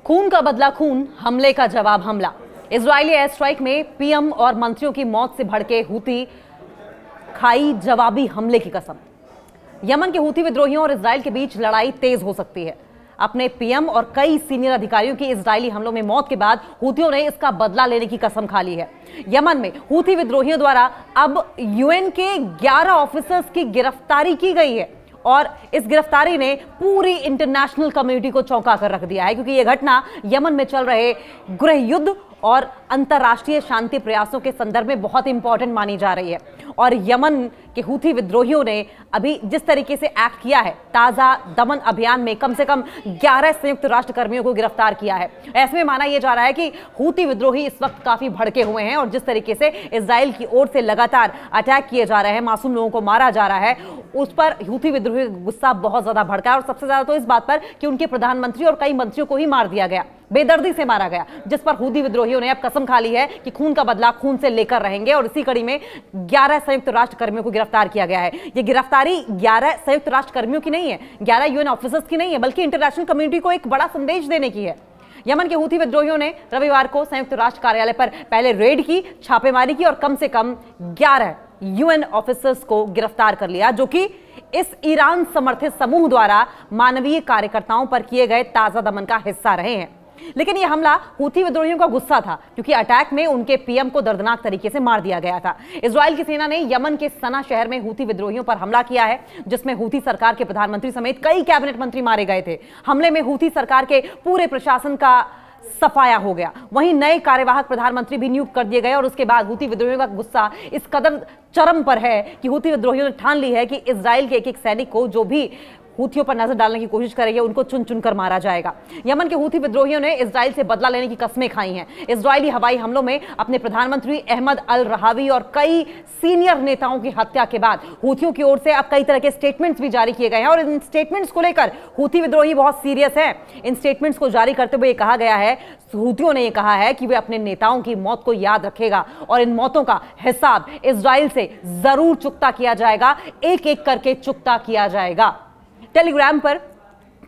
खून का बदला खून, हमले का जवाब हमला। इजरायली एयर स्ट्राइक में पीएम और मंत्रियों की मौत से भड़के हूती खाई जवाबी हमले की कसम। यमन के हूती विद्रोहियों और इजराइल के बीच लड़ाई तेज हो सकती है। अपने पीएम और कई सीनियर अधिकारियों की इजरायली हमलों में मौत के बाद हूतियों ने इसका बदला लेने की कसम खा ली है। यमन में हूती विद्रोहियों द्वारा अब यूएन के 11 ऑफिसर्स की गिरफ्तारी की गई है और इस गिरफ्तारी ने पूरी इंटरनेशनल कम्युनिटी को चौंका कर रख दिया है, क्योंकि यह घटना यमन में चल रहे गृह युद्ध और अंतर्राष्ट्रीय शांति प्रयासों के संदर्भ में बहुत इंपॉर्टेंट मानी जा रही है। और यमन के हूती विद्रोहियों ने अभी जिस तरीके से एक्ट किया है, ताजा दमन अभियान में कम से कम 11 संयुक्त राष्ट्र कर्मियों को गिरफ्तार किया है। ऐसे में माना यह जा रहा है कि हूती विद्रोही इस वक्त काफी भड़के हुए हैं और जिस तरीके से इजराइल की ओर से लगातार अटैक किए जा रहे हैं, मासूम लोगों को मारा जा रहा है, उस पर हूती विद्रोही गुस्सा बहुत ज्यादा भड़का है। और सबसे ज्यादा तो इस बात पर कि उनके प्रधानमंत्री और कई मंत्रियों को ही मार दिया गया, बेदर्दी से मारा गया, जिस पर हूती विद्रोहियों ने अब कसम खा ली है कि खून का बदला खून से लेकर रहेंगे। और इसी कड़ी में 11 संयुक्त राष्ट्र कर्मियों को गिरफ्तार किया गया है। यह गिरफ्तारी 11 संयुक्त राष्ट्र कर्मियों की नहीं है, 11 यूएन ऑफिसर्स की नहीं है, बल्कि इंटरनेशनल कम्युनिटी को एक बड़ा संदेश देने की है। यमन के हूती विद्रोहियों ने रविवार को संयुक्त राष्ट्र कार्यालय पर पहले रेड की, छापेमारी की और कम से कम 11 यूएन ऑफिसर्स को गिरफ्तार कर लिया, जो कि इस ईरान समर्थित समूह द्वारा मानवीय कार्यकर्ताओं पर किए गए ताजा दमन का हिस्सा रहे हैं। लेकिन यह हमला हूती विद्रोहियों का गुस्सा था, क्योंकि अटैक में उनके पीएम को दर्दनाक तरीके से मार दिया गया था। इजराइल की सेना ने यमन के सना शहर में हूती विद्रोहियों पर हमला किया है, जिसमें हूती सरकार के प्रधानमंत्री समेत कई कैबिनेट मंत्री मारे गए थे। हमले में हूती सरकार के पूरे प्रशासन का सफाया हो गया। वहीं नए कार्यवाहक प्रधानमंत्री भी नियुक्त कर दिए गए और उसके बाद हूती विद्रोहियों का गुस्सा इस कदर चरम पर है कि हूती विद्रोहियों ने ठान ली है कि इजराइल के एक सैनिक को जो भी हूथियों पर नजर डालने की कोशिश करेंगे, उनको चुन चुनकर मारा जाएगा। यमन के हूती विद्रोहियों ने इजराइल से बदला लेने की कस्में खाई हैं। इजरायली हवाई हमलों में अपने प्रधानमंत्री अहमद अल रहावी और कई सीनियर नेताओं की हत्या के बाद हूथियों की ओर से अब कई तरह के स्टेटमेंट्स भी जारी किए गए हैं और इन स्टेटमेंट्स को लेकर हूती विद्रोही बहुत सीरियस है। इन स्टेटमेंट्स को जारी करते हुए कहा गया है, हूतियों ने यह कहा है कि वे अपने नेताओं की मौत को याद रखेगा और इन मौतों का हिसाब इजराइल से जरूर चुकता किया जाएगा, एक एक करके चुकता किया जाएगा। टेलीग्राम पर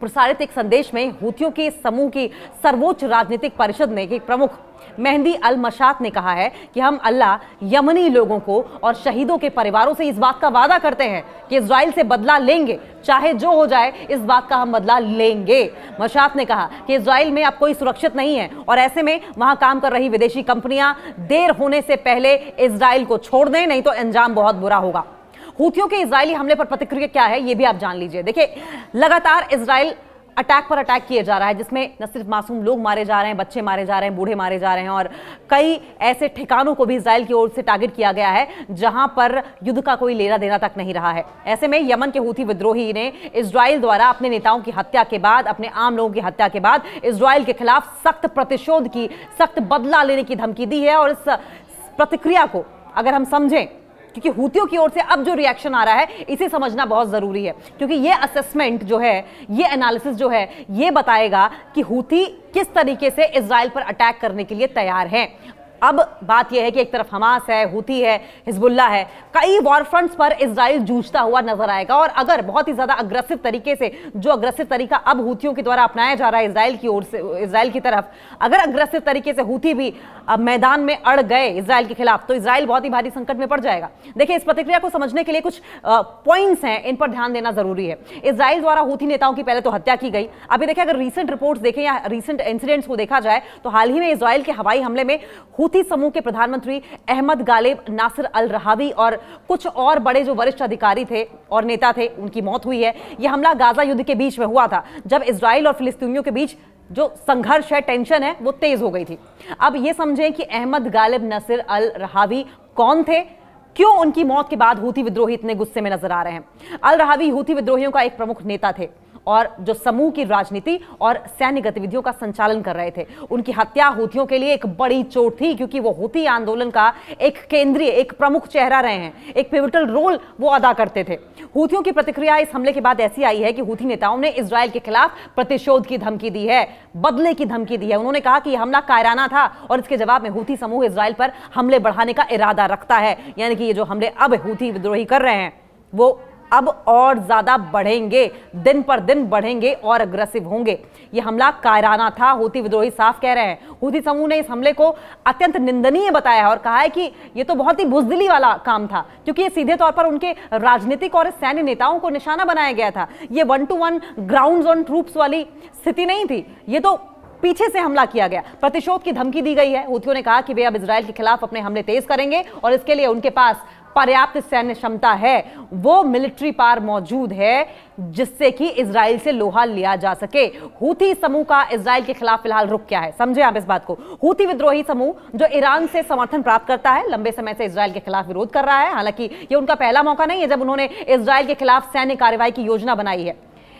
प्रसारित एक संदेश में हूतियों के समूह की सर्वोच्च राजनीतिक परिषद ने एक प्रमुख मेहंदी अल मशात ने कहा है कि हम अल्लाह यमनी लोगों को और शहीदों के परिवारों से इस बात का वादा करते हैं कि इजराइल से बदला लेंगे, चाहे जो हो जाए, इस बात का हम बदला लेंगे। मशात ने कहा कि इजराइल में अब कोई सुरक्षित नहीं है और ऐसे में वहां काम कर रही विदेशी कंपनियां देर होने से पहले इजराइल को छोड़ दें, नहीं तो अंजाम बहुत बुरा होगा। हूथियों के इजरायली हमले पर प्रतिक्रिया क्या है, यह भी आप जान लीजिए। देखिए, लगातार इजराइल अटैक पर अटैक किए जा रहा है, जिसमें न सिर्फ मासूम लोग मारे जा रहे हैं, बच्चे मारे जा रहे हैं, बूढ़े मारे जा रहे हैं और कई ऐसे ठिकानों को भी इजराइल की ओर से टारगेट किया गया है जहां पर युद्ध का कोई लेना देना तक नहीं रहा है। ऐसे में यमन के हूती विद्रोही ने इजराइल द्वारा अपने नेताओं की हत्या के बाद, अपने आम लोगों की हत्या के बाद इजराइल के खिलाफ सख्त प्रतिशोध की, सख्त बदला लेने की धमकी दी है। और इस प्रतिक्रिया को अगर हम समझें, क्योंकि हूतियों की ओर से अब जो रिएक्शन आ रहा है इसे समझना बहुत जरूरी है, क्योंकि ये असेसमेंट जो है, ये एनालिसिस जो है, ये बताएगा कि हूती किस तरीके से इजराइल पर अटैक करने के लिए तैयार हैं। अब बात यह है कि एक तरफ हमास है, हूती है, हिजबुल्लाह है, कई वॉर फ्रंट्स पर इजराइल जूझता हुआ नजर आएगा। और अगर बहुत ही ज्यादा अग्रेसिव तरीके से, जो अग्रेसिव तरीका अब हूतियों के द्वारा अपनाया जा रहा है इजराइल की ओर से, इजराइल की तरफ, अगर अग्रेसिव तरीके से हूती भी मैदान में अड़ गए इजराइल के खिलाफ, तो इजराइल बहुत ही भारी संकट में पड़ जाएगा। देखिए, इस प्रतिक्रिया को समझने के लिए कुछ पॉइंट्स हैं, इन पर ध्यान देना जरूरी है। इजराइल द्वारा हूती नेताओं की पहले तो हत्या की गई। अभी देखिए, अगर रीसेंट रिपोर्ट्स देखें या रीसेंट इंसिडेंट्स को देखा जाए तो हाल ही में इजराइल के हवाई हमले में हूती समूह के प्रधानमंत्री अहमद गालिब नासिर अल रहावी और कुछ और बड़े जो वरिष्ठ अधिकारी थे और नेता थे, उनकी मौत हुई है। यह हमला गाजा युद्ध के बीच में हुआ था, जब इजराइल और फिलिस्तीनियों के बीच जो संघर्ष है, टेंशन है, वो तेज हो गई थी। अब ये समझें कि अहमद गालिब नासिर अल रहावी कौन थे, क्यों उनकी मौत के बाद हूती विद्रोही इतने गुस्से में नजर आ रहे हैं। अल रहावी हूती विद्रोहियों का एक प्रमुख नेता थे और जो समूह की राजनीति और सैन्य गतिविधियों का संचालन कर रहे थे। उनकी हत्या हूथियों के लिए एक बड़ी चोट थी, क्योंकि वो हूती आंदोलन का एक केंद्रीय, एक प्रमुख चेहरा रहे हैं, एक पिवटल रोल वो अदा करते थे। हूथियों की प्रतिक्रिया इस हमले के बाद ऐसी आई है कि हूती नेताओं ने इजराइल के खिलाफ प्रतिशोध की धमकी दी है, बदले की धमकी दी है। उन्होंने कहा कि यह हमला कायराना था और इसके जवाब में हूती समूह इजराइल पर हमले बढ़ाने का इरादा रखता है। यानी कि ये जो हमले अब हूती विद्रोही कर रहे हैं वो अब और ज्यादा बढ़ेंगे, दिन पर दिन बढ़ेंगे और अग्रेसिव होंगे। यह हमला कायराना था, हूथी विद्रोही साफ कह रहे हैं। हूथी समूह ने इस हमले को अत्यंत निंदनीय बताया है और कहा है कि यह तो बहुत ही बुजदिली वाला काम था, क्योंकि यह सीधे तौर पर उनके राजनीतिक और सैन्य नेताओं को निशाना बनाया गया था। यह 1-to-1 ग्राउंड ऑन ट्रूप्स वाली स्थिति नहीं थी, ये तो पीछे से हमला किया गया, प्रतिशोध की धमकी दी गई है। हूथियों ने कहा कि वे अब इजराइल के खिलाफ अपने हमले तेज करेंगे और इसके लिए उनके पास पर्याप्त सैन्य क्षमता है, वो मिलिट्री पावर मौजूद है जिससे कि इजराइल से लोहा लिया जा सके। हूथी समूह का इजराइल के खिलाफ फिलहाल रुख क्या है, समझे आप इस बात को। हूथी विद्रोही समूह जो ईरान से समर्थन प्राप्त करता है, लंबे समय से इजराइल के खिलाफ विरोध कर रहा है। हालांकि ये उनका पहला मौका नहीं है जब उन्होंने इजराइल के खिलाफ सैन्य कार्रवाई की योजना बनाई है।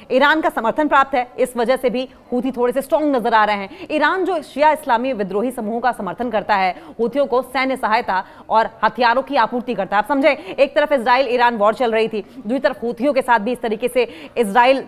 ईरान का समर्थन प्राप्त है, इस वजह से भी हूथी थोड़े से स्ट्रांग नजर आ रहे हैं। ईरान जो शिया इस्लामी विद्रोही समूहों का समर्थन करता है, हूथियों को सैन्य सहायता और हथियारों की आपूर्ति करता है। आप समझे, एक तरफ इजराइल ईरान वॉर चल रही थी, दूसरी तरफ हूथियों के साथ भी इस तरीके से इजराइल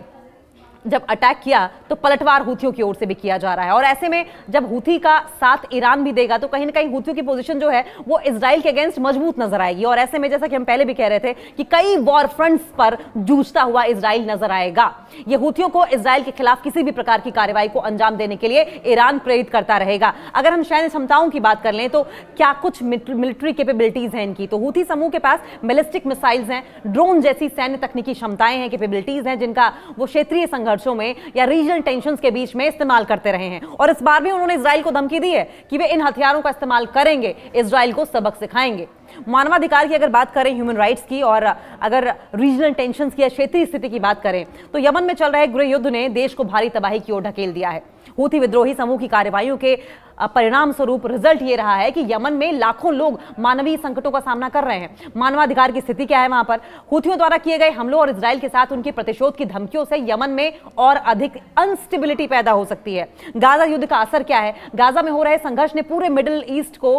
जब अटैक किया तो पलटवार हूथियों की ओर से भी किया जा रहा है। और ऐसे में जब हूथी का साथ ईरान भी देगा तो कहीं ना कहीं हूथियों की पोजीशन जो है वो इजराइल के अगेंस्ट मजबूत नजर आएगी। और ऐसे में जैसा कि हम पहले भी कह रहे थे कि कई वॉर फ्रंट्स पर जूझता हुआ इजराइल नजर आएगा। ये हूथियों को इजराइल के खिलाफ किसी भी प्रकार की कार्रवाई को अंजाम देने के लिए ईरान प्रेरित करता रहेगा। अगर हम सैन्य क्षमताओं की बात कर लें तो क्या कुछ मिलिट्री कैपेबिलिटीज हैं इनकी, तो हूथी समूह के पास बैलिस्टिक मिसाइल्स हैं, ड्रोन जैसी सैन्य तकनीकी क्षमताएं हैं, कैपेबिलिटीज हैं, जिनका वो क्षेत्रीय संघर्षों में या रीजनल टेंशंस के बीच में इस्तेमाल करते रहे हैं। और इस बार भी उन्होंने इजराइल को धमकी दी है कि वे इन हथियारों का इस्तेमाल करेंगे, इजराइल को सबक सिखाएंगे। मानवाधिकार की अगर बात करें, ह्यूमन राइट्स की, और अगर रीजनल टेंशंस की या क्षेत्रीय स्थिति की बात करें तो यमन में चल रहे गृह युद्ध ने देश को भारी तबाही की ओर ढकेल दिया है। हूथी विद्रोही समूह की कार्रवाइयों के परिणाम स्वरूप रिजल्ट ये रहा है कि यमन में लाखों लोग मानवीय संकटों का सामना कर रहे हैं। मानवाधिकार की स्थिति क्या है वहां पर? हूथियों द्वारा किए गए हमलों और इजराइल के साथ उनके प्रतिशोध की धमकियों से यमन में और अधिक अनस्टेबिलिटी पैदा हो सकती है। गाजा युद्ध का असर क्या है? गाजा में हो रहे संघर्ष ने पूरे मिडिल ईस्ट को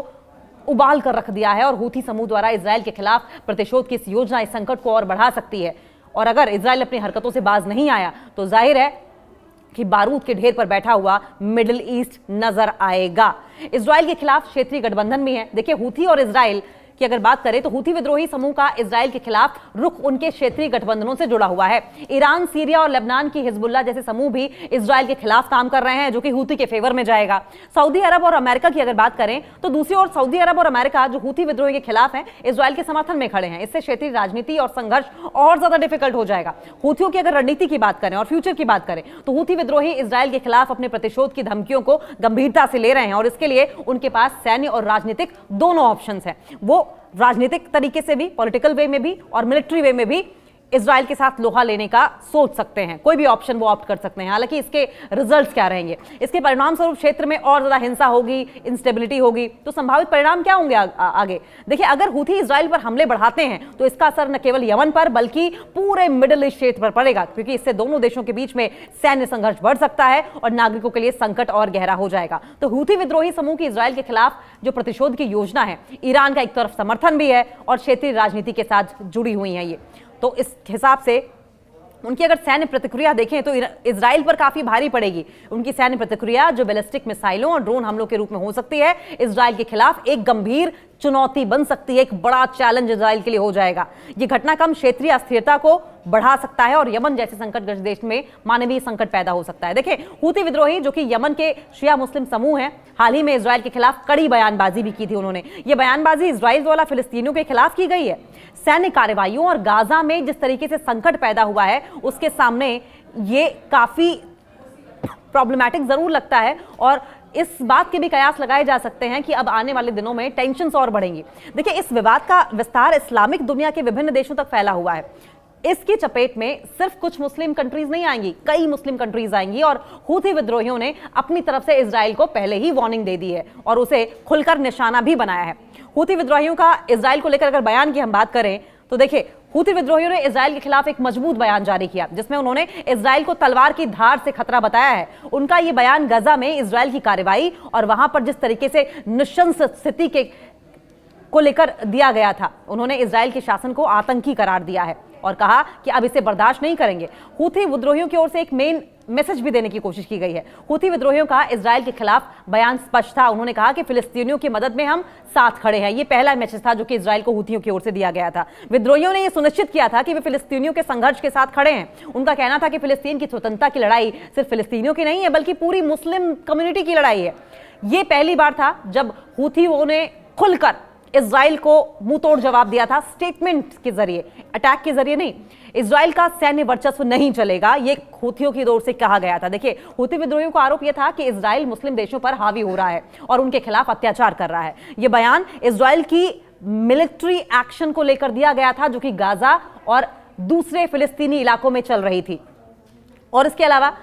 उबाल कर रख दिया है और हूथी समूह द्वारा इजराइल के खिलाफ प्रतिशोध की इस योजना इस संकट को और बढ़ा सकती है। और अगर इजराइल अपनी हरकतों से बाज नहीं आया तो जाहिर है कि बारूद के ढेर पर बैठा हुआ मिडिल ईस्ट नजर आएगा। इजराइल के खिलाफ क्षेत्रीय गठबंधन भी है। देखिए, हूथी और इजराइल की अगर बात करें तो हूथी विद्रोही समूह का इजराइल के खिलाफ रुख उनके क्षेत्रीय गठबंधनों से जुड़ा हुआ है। ईरान, सीरिया और लेबनान की हिजबुल्लाह जैसे समूह भी इजराइल के खिलाफ काम कर रहे हैं, जो कि हूथी के फेवर में जाएगा। सऊदी अरब और अमेरिका की अगर बात करें तो दूसरी ओर सऊदी अरब और अमेरिका जो हूथी विद्रोही के खिलाफ हैं, इजराइल के समर्थन में खड़े हैं। इससे क्षेत्रीय राजनीति और संघर्ष और ज्यादा डिफिकल्ट हो जाएगा। हूथियों की अगर रणनीति की बात करें और फ्यूचर की बात करें तो हूथी विद्रोही इजराइल के खिलाफ अपने प्रतिशोध की धमकियों को गंभीरता से ले रहे हैं और इसके लिए उनके पास सैन्य और राजनीतिक दोनों ऑप्शंस हैं। वो राजनीतिक तरीके से भी, पॉलिटिकल वे में भी और मिलिट्री वे में भी इजराइल के साथ लोहा लेने का सोच सकते हैं। कोई भी ऑप्शन वो ऑप्ट कर सकते हैं। हालांकि इसके रिजल्ट्स क्या रहेंगे, इसके परिणाम स्वरूप क्षेत्र में और ज्यादा हिंसा होगी, इंस्टेबिलिटी होगी, तो संभावित परिणाम क्या होंगे आगे? देखिए, अगर हूथी इजराइल पर हमले बढ़ाते हैं तो इसका असर न केवल यमन पर बल्कि पूरे मिडिल ईस्ट क्षेत्र पर पड़ेगा, क्योंकि इससे दोनों देशों के बीच में सैन्य संघर्ष बढ़ सकता है और नागरिकों के लिए संकट और गहरा हो जाएगा। तो हूथी विद्रोही समूह की इजराइल के खिलाफ जो प्रतिशोध की योजना है, ईरान का एक तरफ समर्थन भी है और क्षेत्रीय राजनीति के साथ जुड़ी हुई है ये। तो इस हिसाब से उनकी अगर सैन्य प्रतिक्रिया देखें तो इजराइल पर काफी भारी पड़ेगी। उनकी सैन्य प्रतिक्रिया जो बैलिस्टिक मिसाइलों और ड्रोन हमलों के रूप में हो सकती है, इजराइल के खिलाफ एक गंभीर चुनौती बन सकती है, एक बड़ा चैलेंज इजराइल के लिए हो जाएगा। यह घटनाक्रम क्षेत्रीय अस्थिरता को बढ़ा सकता है और यमन जैसे संकटग्रस्त देश में मानवीय संकट पैदा हो सकता है। देखिए, हूथी विद्रोही जो कि यमन के शिया मुस्लिम समूह हैं, हाल ही में इजराइल के खिलाफ कड़ी बयानबाजी भी की थी उन्होंने। ये बयानबाजी इजराइल द्वारा फिलिस्तीनियों के खिलाफ की गई है। सैन्य कार्रवाइयों और गाजा में जिस तरीके से संकट पैदा हुआ है उसके सामने ये काफी प्रॉब्लमैटिक जरूर लगता है और इस बात के भी कयास लगाए जा सकते हैं कि अब आने वाले दिनों में टेंशन्स और बढ़ेंगी। देखिए, इस विवाद का विस्तार इस्लामिक दुनिया के विभिन्न देशों तक फैला हुआ है। इसकी चपेट में सिर्फ कुछ मुस्लिम कंट्रीज नहीं आएंगी, कई मुस्लिम कंट्रीज आएंगी और हूथी विद्रोहियों ने अपनी तरफ से इजराइल को पहले ही वार्निंग दे दी है और उसे खुलकर निशाना भी बनाया है। हूथी विद्रोहियों का इजराइल को लेकर अगर बयान की हम बात करें तो देखिए, हूथी विद्रोहियों ने इजराइल के खिलाफ एक मजबूत बयान जारी किया जिसमें उन्होंने इजराइल को तलवार की धार से खतरा बताया है। उनका यह बयान गजा में इजराइल की कार्रवाई और वहां पर जिस तरीके से नृशंस स्थिति के को लेकर दिया गया था, उन्होंने इजराइल के शासन को आतंकी करार दिया है और कहा कि अब इसे बर्दाश्त नहीं करेंगे। हूथी विद्रोहियों की ओर से एक मेन मैसेज भी देने की कोशिश की गई है। हूथी विद्रोहियों का इजराइल के खिलाफ बयान स्पष्ट था। उन्होंने कहा कि फिलिस्तीनियों की मदद में हम साथ खड़े हैं। यह पहला मैसेज था जो कि इजराइल को हूथियों की ओर से दिया गया था। विद्रोहियों ने यह सुनिश्चित किया था कि वे फिलिस्तीनियों के संघर्ष के साथ खड़े हैं। उनका कहना था कि फिलिस्तीन की स्वतंत्रता की लड़ाई सिर्फ फिलिस्तीनियों की नहीं है बल्कि पूरी मुस्लिम कम्युनिटी की लड़ाई है। यह पहली बार था जब हूथियों ने खुलकर इजराइल को मुंहतोड़ जवाब दिया था, स्टेटमेंट के जरिए, अटैक के जरिए नहीं। इजराइल का सैन्य वर्चस्व नहीं चलेगा, यह हूथियों की ओर से कहा गया था। देखिए, हूथी विद्रोहियों का आरोप यह था कि इजराइल मुस्लिम देशों पर हावी हो रहा है और उनके खिलाफ अत्याचार कर रहा है। यह बयान इजराइल की मिलिट्री एक्शन को लेकर दिया गया था जो कि गाजा और दूसरे फिलिस्तीनी इलाकों में चल रही थी। और इसके अलावा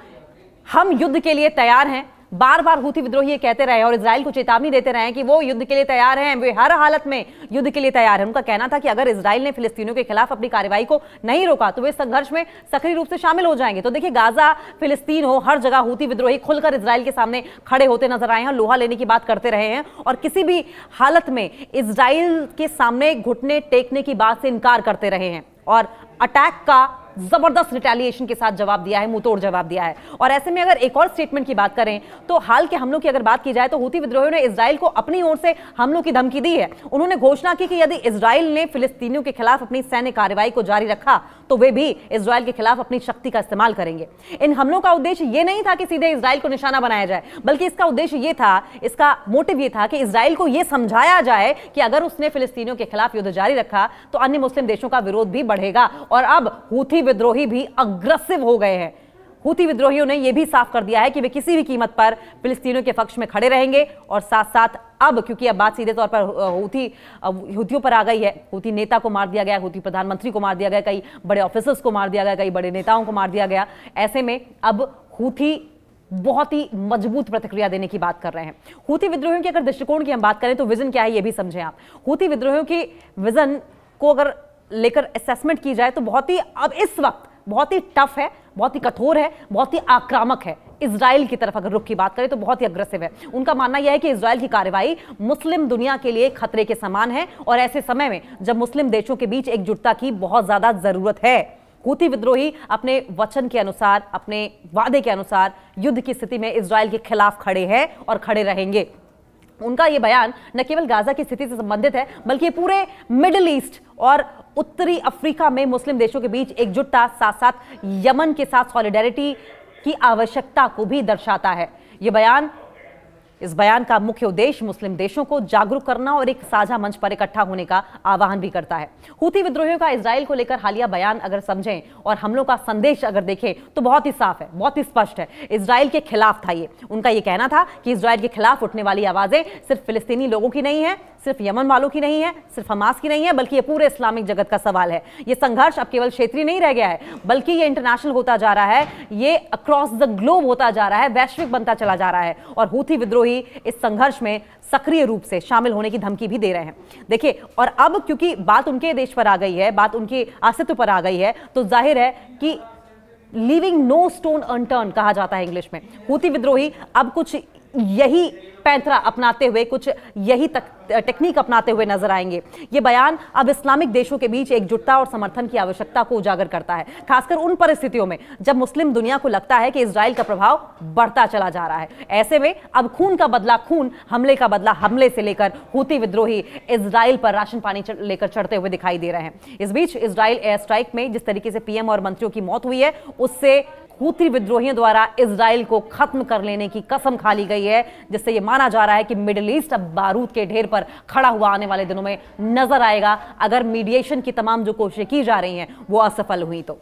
हम युद्ध के लिए तैयार हैं, बार बार हूथी विद्रोही ये कहते रहे और इजराइल को चेतावनी देते रहे कि वो युद्ध के लिए तैयार हैं, वे हर हालत में युद्ध के लिए तैयार हैं। उनका कहना था कि अगर इजराइल ने फिलिस्तीनियों के खिलाफ अपनी कार्रवाई को नहीं रोका तो वे संघर्ष में सक्रिय रूप से शामिल हो जाएंगे। तो देखिए, गाजा, फिलिस्तीन हो, हर जगह हूथी विद्रोही खुलकर इजराइल के सामने खड़े होते नजर आए हैं, लोहा लेने की बात करते रहे हैं और किसी भी हालत में इजराइल के सामने घुटने टेकने की बात से इनकार करते रहे हैं और अटैक का जबरदस्त रिटेलिएशन के साथ जवाब दिया है, मुंहतोड़ जवाब दिया है। और ऐसे में अगर एक और स्टेटमेंट की बात करें तो हाल के हमलों की अगर बात की जाए तो हूथी विद्रोहियों ने इजराइल को अपनी ओर से हमलों की धमकी दी है। उन्होंने घोषणा की कि यदि इजराइल ने फिलिस्तीनियों के खिलाफ अपनी सैन्य कार्रवाई को जारी रखा तो वे भी इजराइल के खिलाफ अपनी शक्ति का इस्तेमाल करेंगे। इन हमलों का उद्देश्य यह नहीं था कि सीधे इजराइल को निशाना बनाया जाए, बल्कि इसका उद्देश्य यह था, इसका मोटिव यह था कि इजराइल को यह समझाया जाए कि अगर उसने फिलिस्तीनियों के खिलाफ युद्ध जारी रखा तो अन्य मुस्लिम देशों का विरोध भी बढ़ेगा। और अब हूथी विद्रोही भी अग्रेसिव हो गए हैं। हूथी विद्रोहियों ने यह भी साफ कर दिया है कि वे किसी भी कीमत पर फिलिस्तीनियों के पक्ष में खड़े रहेंगे और साथ साथ अब क्योंकि अब बात सीधे तौर पर हूथियों पर आ गई है, हूथी नेता को मार दिया गया, हूथी प्रधानमंत्री को मार दिया गया, कई बड़े ऑफिसर्स को मार दिया गया, कई बड़े नेताओं को मार दिया गया। ऐसे में अब हूथी बहुत ही मजबूत प्रतिक्रिया देने की बात कर रहे हैं। हूथी विद्रोहियों के अगर दृष्टिकोण की हम बात करें तो विजन क्या है ये भी समझें आप। हूथी विद्रोहियों की विजन को अगर लेकर असेसमेंट की जाए तो बहुत ही अब इस वक्त बहुत ही टफ है, बहुत ही कठोर है, बहुत ही आक्रामक है। इजराइल की तरफ अगर रुख की बात करें तो बहुत ही अग्रेसिव है। उनका मानना यह है कि इजराइल की कार्रवाई मुस्लिम दुनिया के लिए खतरे के समान है और ऐसे समय में जब मुस्लिम देशों के बीच एकजुटता की बहुत ज्यादा जरूरत है। हूथी विद्रोही अपने वचन के अनुसार, अपने वादे के अनुसार युद्ध की स्थिति में इजराइल के खिलाफ खड़े हैं और खड़े रहेंगे। उनका यह बयान न केवल गाजा की स्थिति से संबंधित है बल्कि पूरे मिडिल ईस्ट और उत्तरी अफ्रीका में मुस्लिम देशों के बीच एकजुटता, साथ साथ यमन के साथ सॉलिडेरिटी की आवश्यकता को भी दर्शाता है। इस बयान का मुख्य उद्देश्य मुस्लिम देशों को जागरूक करना और एक साझा मंच पर इकट्ठा होने का आह्वान भी करता है। हूथी विद्रोहियों का इजराइल को लेकर हालिया बयान अगर समझें और हमलों का संदेश अगर देखें तो बहुत ही साफ है, बहुत ही स्पष्ट है। इजराइल के खिलाफ था ये। उनका ये कहना था कि इजराइल के खिलाफ उठने वाली आवाजें सिर्फ फिलिस्तीनी लोगों की नहीं है, सिर्फ यमन वालों की नहीं है, सिर्फ हमास की नहीं है, बल्कि ये पूरे इस्लामिक जगत का सवाल है। ये संघर्ष अब केवल क्षेत्रीय नहीं रह गया है बल्कि ये इंटरनेशनल होता जा रहा है, ये अक्रॉस द ग्लोब होता जा रहा है, वैश्विक बनता चला जा रहा है। और हूथी विद्रोही इस संघर्ष में सक्रिय रूप से शामिल होने की धमकी भी दे रहे हैं। देखिए, और अब क्योंकि बात उनके देश पर आ गई है, बात उनके अस्तित्व पर आ गई है, तो जाहिर है कि लीविंग नो स्टोन अनटर्न कहा जाता है इंग्लिश में। हूथी विद्रोही अब कुछ यही पैंतरा अपनाते हुए, कुछ यही टेक्निक अपनाते हुए नजर आएंगे। ये बयान अब इस्लामिक देशों के बीच एकजुटता और समर्थन की आवश्यकता को उजागर करता है, खासकर उन परिस्थितियों में जब मुस्लिम दुनिया को लगता है कि इजराइल का प्रभाव बढ़ता चला जा रहा है। ऐसे में अब खून का बदला खून, हमले का बदला हमले से लेकर हूथी विद्रोही इजराइल पर राशन पानी लेकर चढ़ते हुए दिखाई दे रहे हैं। इस बीच इजराइल एयर स्ट्राइक में जिस तरीके से पीएम और मंत्रियों की मौत हुई है, उससे हूथी विद्रोहियों द्वारा इजराइल को खत्म कर लेने की कसम खा ली गई है, जिससे यह माना जा रहा है कि मिडिल ईस्ट अब बारूद के ढेर पर खड़ा हुआ आने वाले दिनों में नजर आएगा अगर मीडिएशन की तमाम जो कोशिशें की जा रही हैं वो असफल हुई तो।